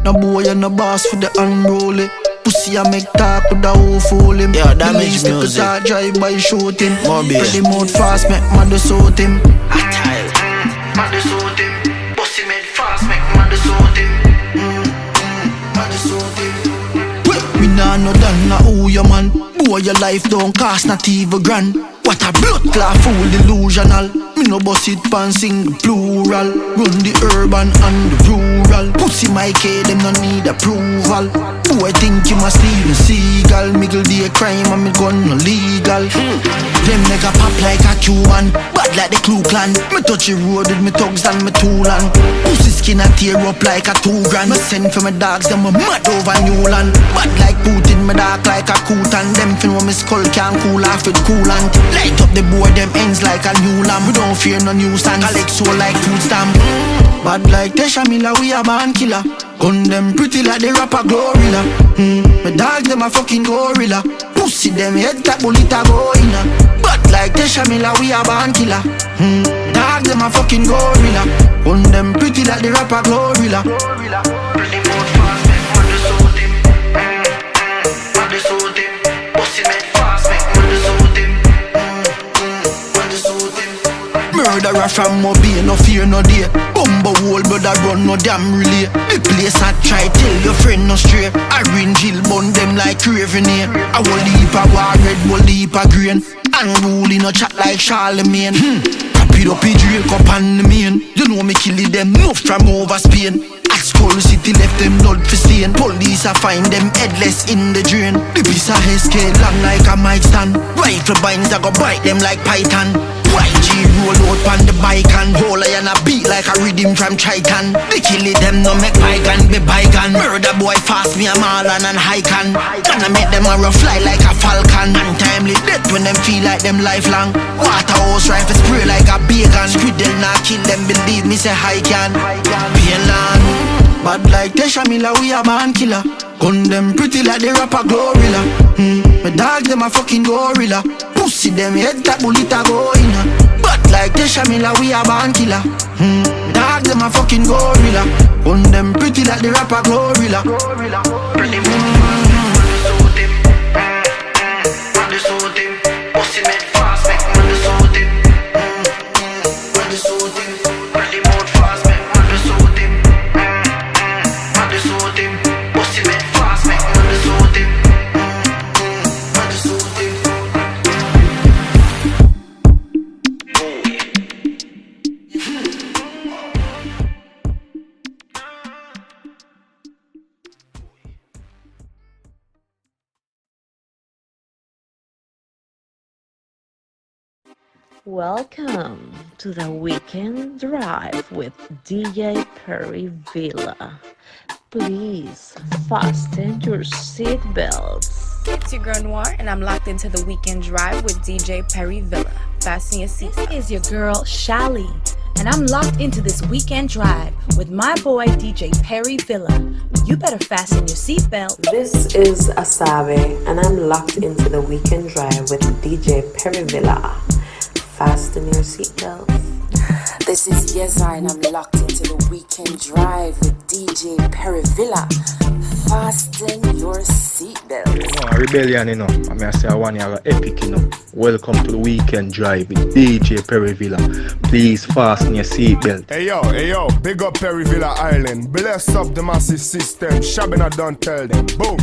No boy and no boss for the unruly. Pussy I make talk with the whole fool him. Yeah, Damage Musiq. Cause I drive by shoot him. More bass. Pretty mouth fast make mother suit him. Mother suit him. Pussy made fast make mother suit him. Mother suit him. Me nah no done na who you man. Boy your life don't cost not even grand. What a blood clot fool delusional. Me no bust it pan sing plural. Run the urban and the rural. Pussy my K them no need approval. Boy think you must leave a seagull. Miggle the crime and me gun no legal. Them nigga pop like a Cuban. Bad like the Clue Clan. Me touch the road with me thugs and me toolan. Pussy skin a tear up like a 2 grand. Me send for my dogs them a mad over Newland. Bad like Putin, me dark like a Kutan. Them fin when me skull can cool off with coolant. Light up the board, them ends like a new lamp. We don't fear no nuisance, collect soul like food stamp. Bad like Tesha Miller, we a band killer. Gun them pretty like the rapper Glorilla. My dog them a fucking gorilla. Pussy them head tap bullet a go inna. Bad like Tesha Miller, we a band killer. Dog them a fucking gorilla. Gun them pretty like the rapper Glorilla. Pretty mouth fast make mother suit him. Mother suit him. Pussy made fast make mother suit him. Murderer from Mobile, no fear no day. Bumbo hole, brother run no damn relay. The place I try tell your friend no stray. Orange hill bun them like craving here. I will leap a war red, will leap a green. Unruly no chat like Charlemagne. Pop it up, he drink up on the main. You know me kill it them, move from over Spain. At Skull City left them blood for stain. Police a find them headless in the drain. The piece of SK long like a mic stand. Rifle binds I go bite them like python. YG roll out on the bike and whole iron a beat like a rhythm from Triton. They kill it them no make bygone be bygone. Murder boy fast me a Marlon and Highcan. Gonna make them a rough fly like a falcon. Untimely death when them feel like them lifelong. Waterhouse rifle spray like a bacon. Squidel not kill them believe me say Highcan. Painland. Bad like Tesha Miller we a man killer. Gun them pretty like the rapper Glorilla. My dog them a fucking gorilla. Pussy them head tap bullet a go inna. But like Tesha Miller we a band killer. Dog them a fucking gorilla. Gun them pretty like the rapper Glorilla. Pretty mother suit him. Mother suit him. Pussy made fast make mother suit him. Mother suit him. Pretty mouth fast make mother suit him. Mother suit him. Pussy made fast make mother suit him. Mother suit him. Welcome to the weekend drive with DJ Perryvilla. Please fasten your seatbelts. It's your girl Noir, and I'm locked into the weekend drive with DJ Perryvilla. Fasten your seatbelts. This is your girl Shally, and I'm locked into this weekend drive with my boy DJ Perryvilla. You better fasten your seatbelt. This is Asabe, and I'm locked into the weekend drive with DJ Perryvilla. Fasten your seatbelts. This is Yeza, and I'm locked into the weekend drive with DJ Perryvilla. Fasten your seatbelts. Rebellion, you know. I mean, I say I want you to epic, you know. Welcome to the weekend drive with DJ Perryvilla. Please fasten your seatbelt. Hey yo, big up Perryvilla Island. Bless up the massive system. Shabina don't tell them. Boom.